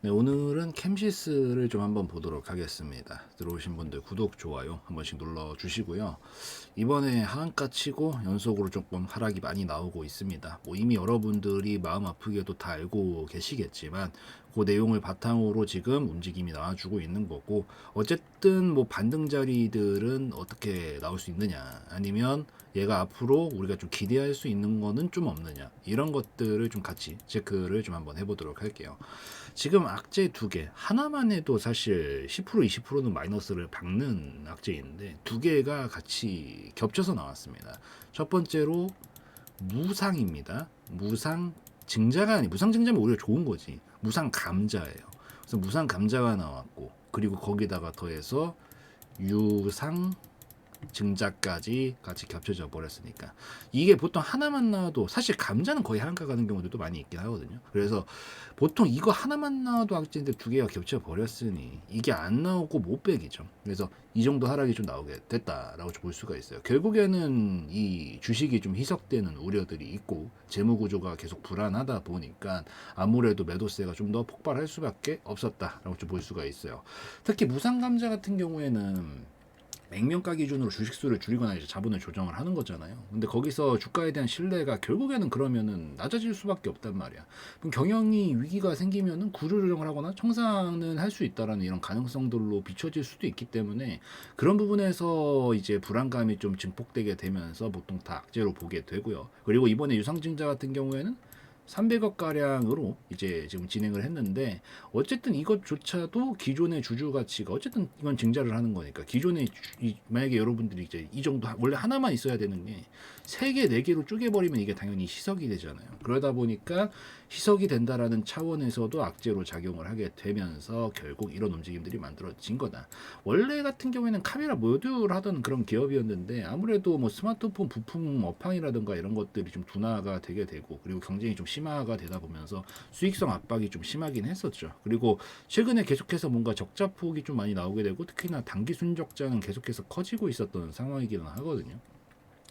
네, 오늘은 캠시스를 좀 한번 보도록 하겠습니다. 들어오신 분들 구독, 좋아요 한 번씩 눌러 주시고요. 이번에 하한가 치고 연속으로 조금 하락이 많이 나오고 있습니다. 뭐 이미 여러분들이 마음 아프게도 다 알고 계시겠지만 그 내용을 바탕으로 지금 움직임이 나와주고 있는 거고, 어쨌든 뭐 반등 자리들은 어떻게 나올 수 있느냐, 아니면 얘가 앞으로 우리가 좀 기대할 수 있는 거는 좀 없느냐, 이런 것들을 좀 같이 체크를 좀 한번 해보도록 할게요. 지금 악재 두 개, 하나만 해도 사실 10% 20%는 마이너스를 박는 악재인데 두 개가 같이 겹쳐서 나왔습니다. 첫 번째로 무상입니다. 무상 증자가 아니, 무상 증자면 오히려 좋은 거지. 무상 감자예요. 그래서 무상 감자가 나왔고, 그리고 거기다가 더해서 유상 증자까지 같이 겹쳐져 버렸으니까, 이게 보통 하나만 나와도, 사실 감자는 거의 한가 가는 경우들도 많이 있긴 하거든요. 그래서 보통 이거 하나만 나와도 악재인데 두 개가 겹쳐 버렸으니 이게 안 나오고 못 빼기죠. 그래서 이 정도 하락이 좀 나오게 됐다라고 볼 수가 있어요. 결국에는 이 주식이 좀 희석되는 우려들이 있고 재무 구조가 계속 불안하다 보니까 아무래도 매도세가 좀 더 폭발할 수밖에 없었다라고 좀 볼 수가 있어요. 특히 무상 감자 같은 경우에는 액면가 기준으로 주식수를 줄이거나 이제 자본을 조정을 하는 거잖아요. 근데 거기서 주가에 대한 신뢰가 결국에는 그러면은 낮아질 수밖에 없단 말이야. 그럼 경영이 위기가 생기면은 구조 조정을 하거나 청산을 할 수 있다라는 이런 가능성들로 비춰질 수도 있기 때문에, 그런 부분에서 이제 불안감이 좀 증폭되게 되면서 보통 다 악재로 보게 되고요. 그리고 이번에 유상증자 같은 경우에는 300억 가량으로 이제 지금 진행을 했는데, 어쨌든 이것조차도 기존의 주주 가치가, 어쨌든 이건 증자를 하는 거니까 기존의 만약에 여러분들이 이제 이 정도 원래 하나만 있어야 되는 게 3개, 4개로 쪼개버리면 이게 당연히 희석이 되잖아요. 그러다 보니까 희석이 된다라는 차원에서도 악재로 작용을 하게 되면서 결국 이런 움직임들이 만들어진 거다. 원래 같은 경우에는 카메라 모듈을 하던 그런 기업이었는데 아무래도 뭐 스마트폰 부품 업황이라든가 이런 것들이 좀 둔화가 되게 되고, 그리고 경쟁이 좀 심화가 되다 보면서 수익성 압박이 좀 심하긴 했었죠. 그리고 최근에 계속해서 뭔가 적자 폭이 좀 많이 나오게 되고, 특히나 단기 순적자는 계속해서 커지고 있었던 상황이기는 하거든요.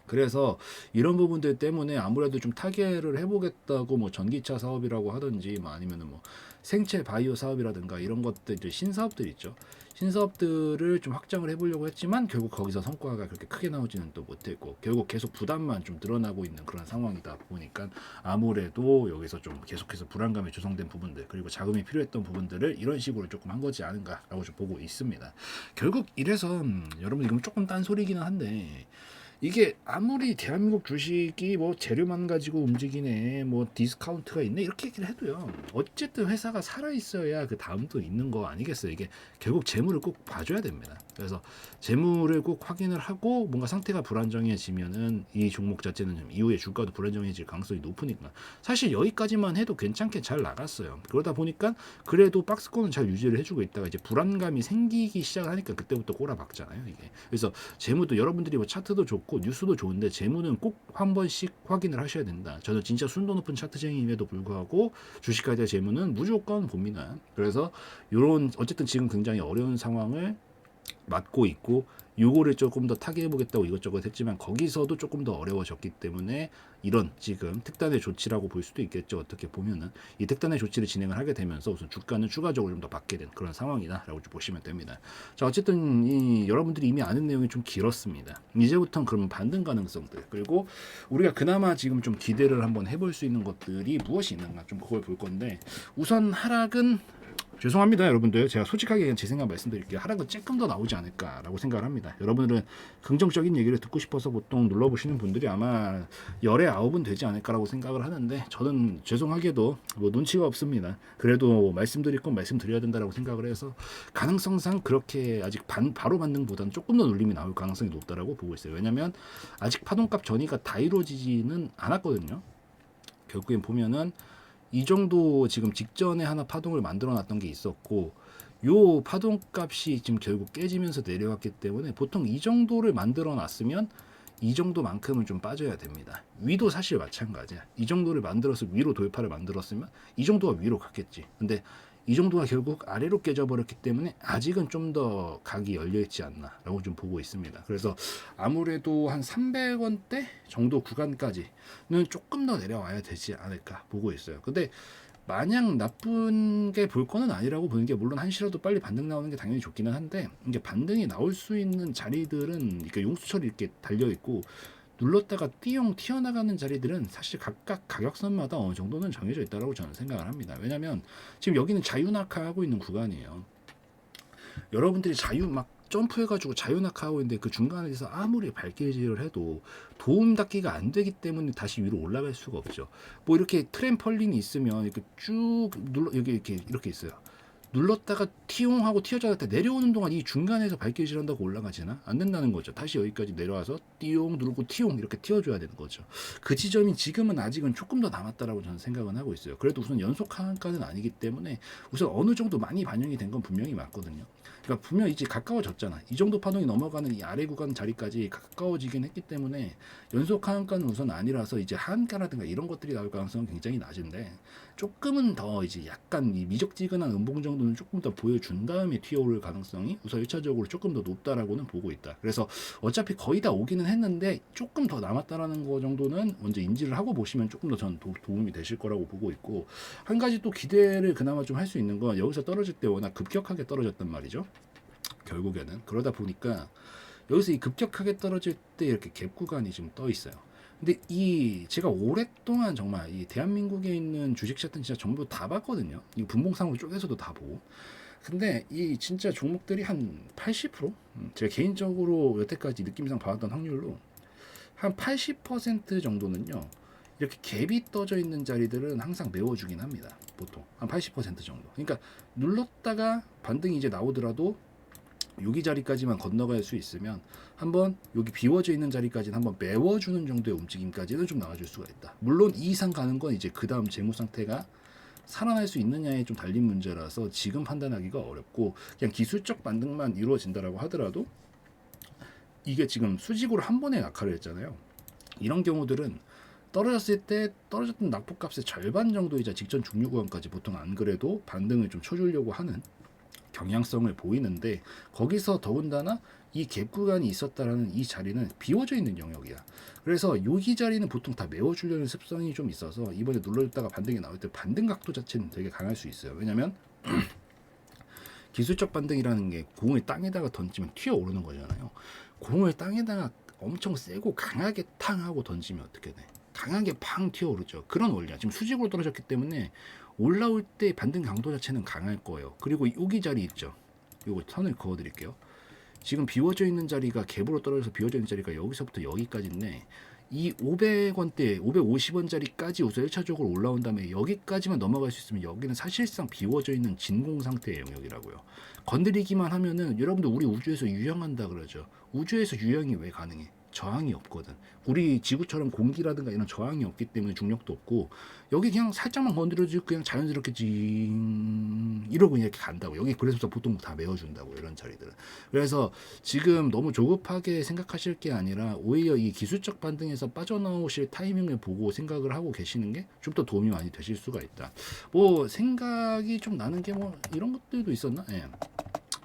그래서 이런 부분들 때문에 아무래도 좀 타결을 해보겠다고, 뭐 전기차 사업이라고 하든지, 뭐 아니면은 뭐 생체 바이오 사업이라든가 이런 것들, 이제 신사업들 있죠. 신사업들을 좀 확장을 해보려고 했지만 결국 거기서 성과가 그렇게 크게 나오지는 또 못했고, 결국 계속 부담만 좀 늘어나고 있는 그런 상황이다 보니까 아무래도 여기서 좀 계속해서 불안감이 조성된 부분들, 그리고 자금이 필요했던 부분들을 이런 식으로 조금 한 거지 않은가라고 좀 보고 있습니다. 결국 이래서 여러분, 이건 조금 딴소리기는 한데, 이게 아무리 대한민국 주식이 뭐 재료만 가지고 움직이네, 뭐 디스카운트가 있네, 이렇게 얘기를 해도요, 어쨌든 회사가 살아 있어야 그 다음도 있는 거 아니겠어요. 이게 결국 재물을 꼭 봐줘야 됩니다. 그래서 재물을 꼭 확인을 하고, 뭔가 상태가 불안정해지면은 이 종목 자체는 좀 이후에 주가도 불안정해질 가능성이 높으니까, 사실 여기까지만 해도 괜찮게 잘 나갔어요. 그러다 보니까 그래도 박스권은 잘 유지를 해주고 있다가 이제 불안감이 생기기 시작하니까 그때부터 꼬라박잖아요, 이게. 그래서 재무도 여러분들이 뭐 차트도 좋고 뉴스도 좋은데 재무는 꼭 한 번씩 확인을 하셔야 된다. 저는 진짜 순도 높은 차트쟁이임에도 불구하고 주식에 대한 재무는 무조건 봅니다. 그래서 이런, 어쨌든 지금 굉장히 어려운 상황을 맞고 있고, 요거를 조금 더 타개해 보겠다고 이것저것 했지만 거기서도 조금 더 어려워졌기 때문에 이런 지금 특단의 조치라고 볼 수도 있겠죠. 어떻게 보면은 이 특단의 조치를 진행을 하게 되면서 우선 주가는 추가적으로 좀 더 받게 된 그런 상황이다라고 좀 보시면 됩니다. 자, 어쨌든 이 여러분들이 이미 아는 내용이 좀 길었습니다. 이제부터는 그럼 반등 가능성들, 그리고 우리가 그나마 지금 좀 기대를 한번 해볼 수 있는 것들이 무엇이 있는가, 좀 그걸 볼 건데, 우선 하락은, 죄송합니다 여러분들, 제가 솔직하게 제 생각 말씀드릴게요. 하락은 조금 더 나오지 않을까라고 생각을 합니다. 여러분들은 긍정적인 얘기를 듣고 싶어서 보통 눌러보시는 분들이 아마 열에 9은 되지 않을까라고 생각을 하는데, 저는 죄송하게도 뭐 눈치가 없습니다. 그래도 말씀드릴 건 말씀드려야 된다라고 생각을 해서 가능성상 그렇게 아직 바로 반등보다는 조금 더 눌림이 나올 가능성이 높다라고 보고 있어요. 왜냐면 아직 파동값 전이가 다 이루어지지는 않았거든요. 결국엔 보면은 이 정도 지금 직전에 하나 파동을 만들어 놨던 게 있었고, 요 파동값이 지금 결국 깨지면서 내려왔기 때문에 보통 이 정도를 만들어 놨으면 이 정도만큼은 좀 빠져야 됩니다. 위도 사실 마찬가지야. 이 정도를 만들어서 위로 돌파를 만들었으면 이 정도가 위로 갔겠지. 근데 이 정도가 결국 아래로 깨져버렸기 때문에 아직은 좀 더 각이 열려있지 않나라고 좀 보고 있습니다. 그래서 아무래도 한 300원대 정도 구간까지는 조금 더 내려와야 되지 않을까 보고 있어요. 근데 마냥 나쁜 게 볼 거는 아니라고 보는 게, 물론 한시라도 빨리 반등 나오는 게 당연히 좋기는 한데, 이게 반등이 나올 수 있는 자리들은 이렇게 용수철이 이렇게 달려 있고 눌렀다가 띠용 튀어나가는 자리들은 사실 각각 가격선마다 어느 정도는 정해져 있다고 저는 생각을 합니다. 왜냐면 지금 여기는 자유낙하하고 있는 구간이에요. 여러분들이 자유 막 점프해가지고 자유낙하하고 있는데 그 중간에서 아무리 발길질을 해도 도움 닫기가 안 되기 때문에 다시 위로 올라갈 수가 없죠. 뭐 이렇게 트램펄린이 있으면 이렇게 쭉 눌러, 여기 이렇게 있어요. 눌렀다가 티용하고 튀어져갈 때 내려오는 동안 이 중간에서 발길질 한다고 올라가지나 안 된다는 거죠. 다시 여기까지 내려와서 띠용 누르고 티용 이렇게 튀어줘야 되는 거죠. 그 지점이 지금은 아직은 조금 더 남았다라고 저는 생각은 하고 있어요. 그래도 우선 연속 하한가는 아니기 때문에 우선 어느 정도 많이 반영이 된 건 분명히 맞거든요. 그러니까 분명 이제 가까워졌잖아. 이 정도 파동이 넘어가는 이 아래 구간 자리까지 가까워지긴 했기 때문에 연속 하한가는 우선 아니라서 이제 하한가라든가 이런 것들이 나올 가능성은 굉장히 낮은데, 조금은 더 이제 약간 이 미적지근한 음봉 정도는 조금 더 보여준 다음에 튀어오를 가능성이 우선 1차적으로 조금 더 높다라고는 보고 있다. 그래서 어차피 거의 다 오기는 했는데 조금 더 남았다라는 거 정도는 먼저 인지를 하고 보시면 조금 더 전 도움이 되실 거라고 보고 있고, 한 가지 또 기대를 그나마 좀 할 수 있는 건 여기서 떨어질 때 워낙 급격하게 떨어졌단 말이죠. 결국에는 그러다 보니까 여기서 이 급격하게 떨어질 때 이렇게 갭 구간이 지금 떠 있어요. 근데 이 제가 오랫동안 정말 이 대한민국에 있는 주식 차트는 진짜 전부 다 봤거든요. 이 분봉상으로 쪽에서도 다 보고. 근데 이 진짜 종목들이 한 80%? 제가 개인적으로 여태까지 느낌상 봐왔던 확률로 한 80% 정도는요. 이렇게 갭이 떠져 있는 자리들은 항상 메워주긴 합니다. 보통 한 80% 정도. 그러니까 눌렀다가 반등이 이제 나오더라도 여기 자리까지만 건너갈 수 있으면 한번 여기 비워져 있는 자리까지는 한번 메워주는 정도의 움직임까지는 좀 나와줄 수가 있다. 물론 이 이상 가는 건 이제 그 다음 재무 상태가 살아날 수 있느냐에 좀 달린 문제라서 지금 판단하기가 어렵고, 그냥 기술적 반등만 이루어진다라고 하더라도 이게 지금 수직으로 한 번에 낙하를 했잖아요. 이런 경우들은 떨어졌을 때 떨어졌던 낙폭값의 절반 정도이자 직전 중류 구간까지 보통 안 그래도 반등을 좀 쳐주려고 하는 경향성을 보이는데, 거기서 더군다나 이 갭 구간이 있었다라는 이 자리는 비워져 있는 영역이야. 그래서 여기 자리는 보통 다 메워주려는 습성이 좀 있어서 이번에 눌러줬다가 반등이 나올 때 반등 각도 자체는 되게 강할 수 있어요. 왜냐면 기술적 반등이라는 게 공을 땅에다가 던지면 튀어오르는 거잖아요. 공을 땅에다가 엄청 세고 강하게 탕 하고 던지면 어떻게 돼? 강하게 팡 튀어오르죠. 그런 원리야. 지금 수직으로 떨어졌기 때문에 올라올 때 반등 강도 자체는 강할 거예요. 그리고 여기 자리 있죠. 요거 선을 그어 드릴게요. 지금 비워져 있는 자리가 갭으로 떨어져서 비워져 있는 자리가 여기서부터 여기까지인데, 이 500원대, 550원짜리까지 우선 1차적으로 올라온 다음에 여기까지만 넘어갈 수 있으면 여기는 사실상 비워져 있는 진공 상태의 영역이라고요. 건드리기만 하면은, 여러분들 우리 우주에서 유영한다 그러죠. 우주에서 유영이 왜 가능해? 저항이 없거든. 우리 지구처럼 공기라든가 이런 저항이 없기 때문에 중력도 없고, 여기 그냥 살짝만 건드려주고 그냥 자연스럽게 징 이러고 이렇게 간다고. 여기 그래서 보통 다 메워준다고, 이런 자리들은. 그래서 지금 너무 조급하게 생각하실 게 아니라 오히려 이 기술적 반등에서 빠져나오실 타이밍을 보고 생각을 하고 계시는 게 좀 더 도움이 많이 되실 수가 있다. 뭐 생각이 좀 나는 게 뭐 이런 것들도 있었나? 예.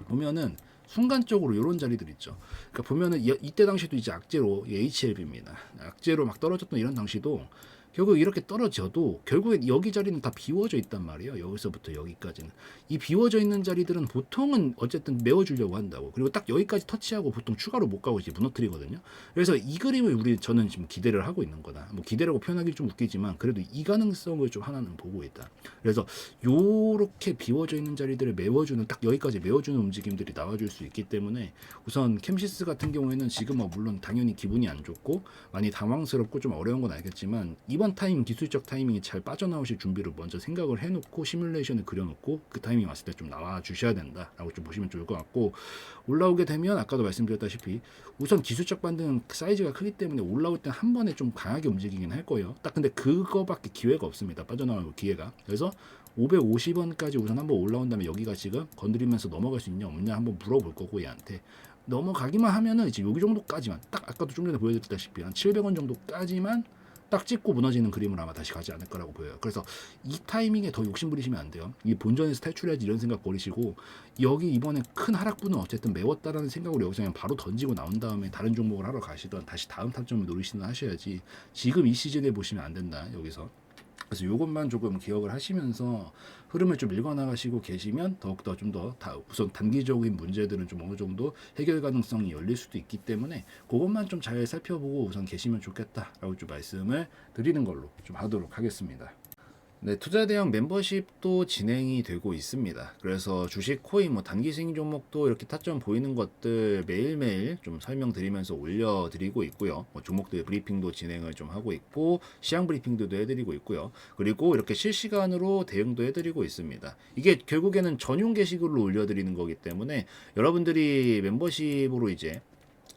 보면은 순간적으로 이런 자리들 있죠. 그러니까 보면은 이때 당시도 이제 악재로 HLB입니다. 악재로 막 떨어졌던 이런 당시도 결국 이렇게 떨어져도 결국엔 여기 자리는 다 비워져 있단 말이에요. 여기서부터 여기까지는. 이 비워져 있는 자리들은 보통은 어쨌든 메워주려고 한다고. 그리고 딱 여기까지 터치하고 보통 추가로 못 가고 이제 무너뜨리거든요. 그래서 이 그림을 저는 지금 기대를 하고 있는 거다. 뭐 기대라고 표현하기 좀 웃기지만 그래도 이 가능성을 좀 하나는 보고 있다. 그래서 요렇게 비워져 있는 자리들을 메워주는, 딱 여기까지 메워주는 움직임들이 나와줄 수 있기 때문에 우선 캠시스 같은 경우에는 지금 뭐 물론 당연히 기분이 안 좋고 많이 당황스럽고 좀 어려운 건 알겠지만, 이번 타이밍, 기술적 타이밍이 잘 빠져나오실 준비를 먼저 생각을 해놓고 시뮬레이션을 그려놓고 그 타이밍 왔을 때 좀 나와 주셔야 된다라고 좀 보시면 좋을 것 같고, 올라오게 되면 아까도 말씀드렸다시피 우선 기술적 반등은 사이즈가 크기 때문에 올라올 때 한 번에 좀 강하게 움직이긴 할 거예요. 딱 근데 그거밖에 기회가 없습니다. 빠져나올 기회가. 그래서 550원까지 우선 한번 올라온 다음에 여기가 지금 건드리면서 넘어갈 수 있냐 없냐 한번 물어볼 거고, 얘한테 넘어가기만 하면은 이제 여기 정도까지만, 딱 아까도 좀 전에 보여드렸다시피 한 700원 정도까지만 딱 찍고 무너지는 그림을 아마 다시 가지 않을 거라고 보여요. 그래서 이 타이밍에 더 욕심 부리시면 안 돼요. 이 본전에서 탈출해야지 이런 생각 버리시고, 여기 이번에 큰 하락분은 어쨌든 메웠다라는 생각으로 여기서 그냥 바로 던지고 나온 다음에 다른 종목을 하러 가시던 다시 다음 타점을 노리시든 하셔야지, 지금 이 시즌에 보시면 안 된다. 여기서 그래서 이것만 조금 기억을 하시면서 흐름을 좀 읽어나가시고 계시면 더욱더 좀 더 우선 단기적인 문제들은 좀 어느 정도 해결 가능성이 열릴 수도 있기 때문에 그것만 좀 잘 살펴보고 우선 계시면 좋겠다라고 좀 말씀을 드리는 걸로 좀 하도록 하겠습니다. 네, 투자 대형 멤버십도 진행이 되고 있습니다. 그래서 주식, 코인, 뭐 단기 수익 종목도 이렇게 타점 보이는 것들 매일매일 좀 설명드리면서 올려드리고 있고요. 뭐 종목들 브리핑도 진행을 좀 하고 있고 시향 브리핑도 해드리고 있고요. 그리고 이렇게 실시간으로 대응도 해드리고 있습니다. 이게 결국에는 전용 게시글로 올려드리는 거기 때문에 여러분들이 멤버십으로 이제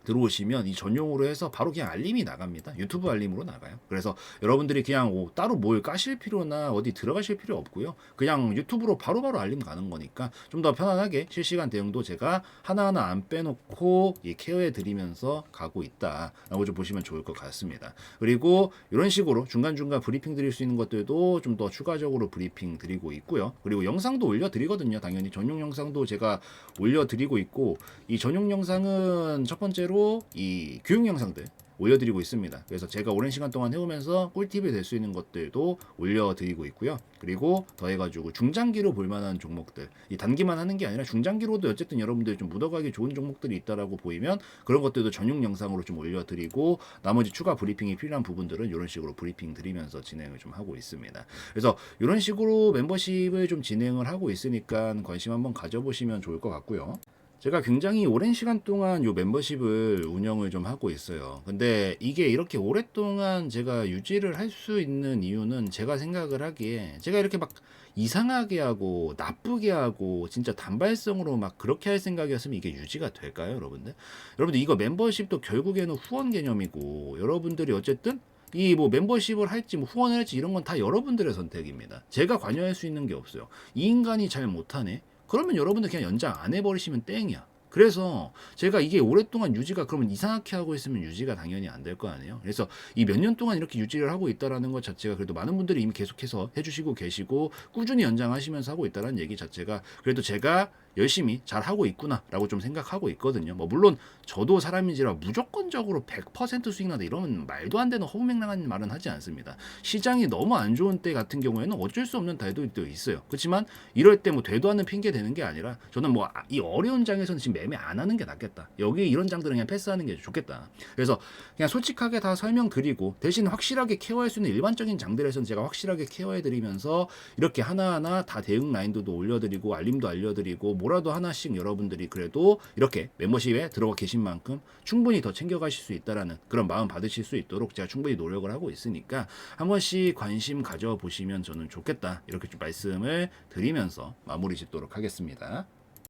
들어오시면 이 전용으로 해서 바로 그냥 알림이 나갑니다. 유튜브 알림으로 나가요. 그래서 여러분들이 그냥 따로 뭘 까실 필요나 어디 들어가실 필요 없고요. 그냥 유튜브로 바로바로 알림 가는 거니까 좀 더 편안하게 실시간 대응도 제가 하나하나 안 빼놓고 케어해 드리면서 가고 있다라고 좀 보시면 좋을 것 같습니다. 그리고 이런 식으로 중간중간 브리핑 드릴 수 있는 것들도 좀 더 추가적으로 브리핑 드리고 있고요. 그리고 영상도 올려드리거든요. 당연히 전용 영상도 제가 올려드리고 있고 이 전용 영상은 첫 번째로 이 교육 영상들 올려드리고 있습니다. 그래서 제가 오랜 시간 동안 해오면서 꿀팁이 될 수 있는 것들도 올려드리고 있고요. 그리고 더해가지고 중장기로 볼만한 종목들, 이 단기만 하는 게 아니라 중장기로도 어쨌든 여러분들이 좀 묻어가기 좋은 종목들이 있다라고 보이면 그런 것들도 전용 영상으로 좀 올려드리고 나머지 추가 브리핑이 필요한 부분들은 이런 식으로 브리핑 드리면서 진행을 좀 하고 있습니다. 그래서 이런 식으로 멤버십을 좀 진행을 하고 있으니까 관심 한번 가져보시면 좋을 것 같고요. 제가 굉장히 오랜 시간 동안 요 멤버십을 운영을 좀 하고 있어요. 근데 이게 이렇게 오랫동안 제가 유지를 할 수 있는 이유는 제가 생각을 하기에 제가 이렇게 막 이상하게 하고 나쁘게 하고 진짜 단발성으로 막 그렇게 할 생각이었으면 이게 유지가 될까요, 여러분들? 여러분들 이거 멤버십도 결국에는 후원 개념이고 여러분들이 어쨌든 이 뭐 멤버십을 할지 뭐 후원을 할지 이런 건 다 여러분들의 선택입니다. 제가 관여할 수 있는 게 없어요. 이 인간이 잘 못하네. 그러면 여러분들 그냥 연장 안 해버리시면 땡이야. 그래서 제가 이게 오랫동안 유지가 그러면 이상하게 하고 있으면 유지가 당연히 안 될 거 아니에요. 그래서 이 몇 년 동안 이렇게 유지를 하고 있다라는 것 자체가 그래도 많은 분들이 이미 계속해서 해주시고 계시고 꾸준히 연장하시면서 하고 있다는 얘기 자체가 그래도 제가 열심히 잘 하고 있구나라고 좀 생각하고 있거든요. 뭐 물론 저도 사람인지라 무조건적으로 100% 수익 나다 이러면 말도 안 되는 허무맹랑한 말은 하지 않습니다. 시장이 너무 안 좋은 때 같은 경우에는 어쩔 수 없는 달도 있어요. 그렇지만 이럴 때 뭐 되도 않는 핑계 대는 게 아니라 저는 뭐 이 어려운 장에서는 지금 매매 안 하는 게 낫겠다. 여기 이런 장들은 그냥 패스하는 게 좋겠다. 그래서 그냥 솔직하게 다 설명드리고 대신 확실하게 케어할 수 있는 일반적인 장들에서는 제가 확실하게 케어해드리면서 이렇게 하나하나 다 대응 라인도 올려드리고 알림도 알려드리고 뭐라도 하나씩 여러분들이 그래도 이렇게 멤버십에 들어가 계신 만큼 충분히 더 챙겨가실 수 있다라는 그런 마음 받으실 수 있도록 제가 충분히 노력을 하고 있으니까 한 번씩 관심 가져보시면 저는 좋겠다 이렇게 좀 말씀을 드리면서 마무리 짓도록 하겠습니다.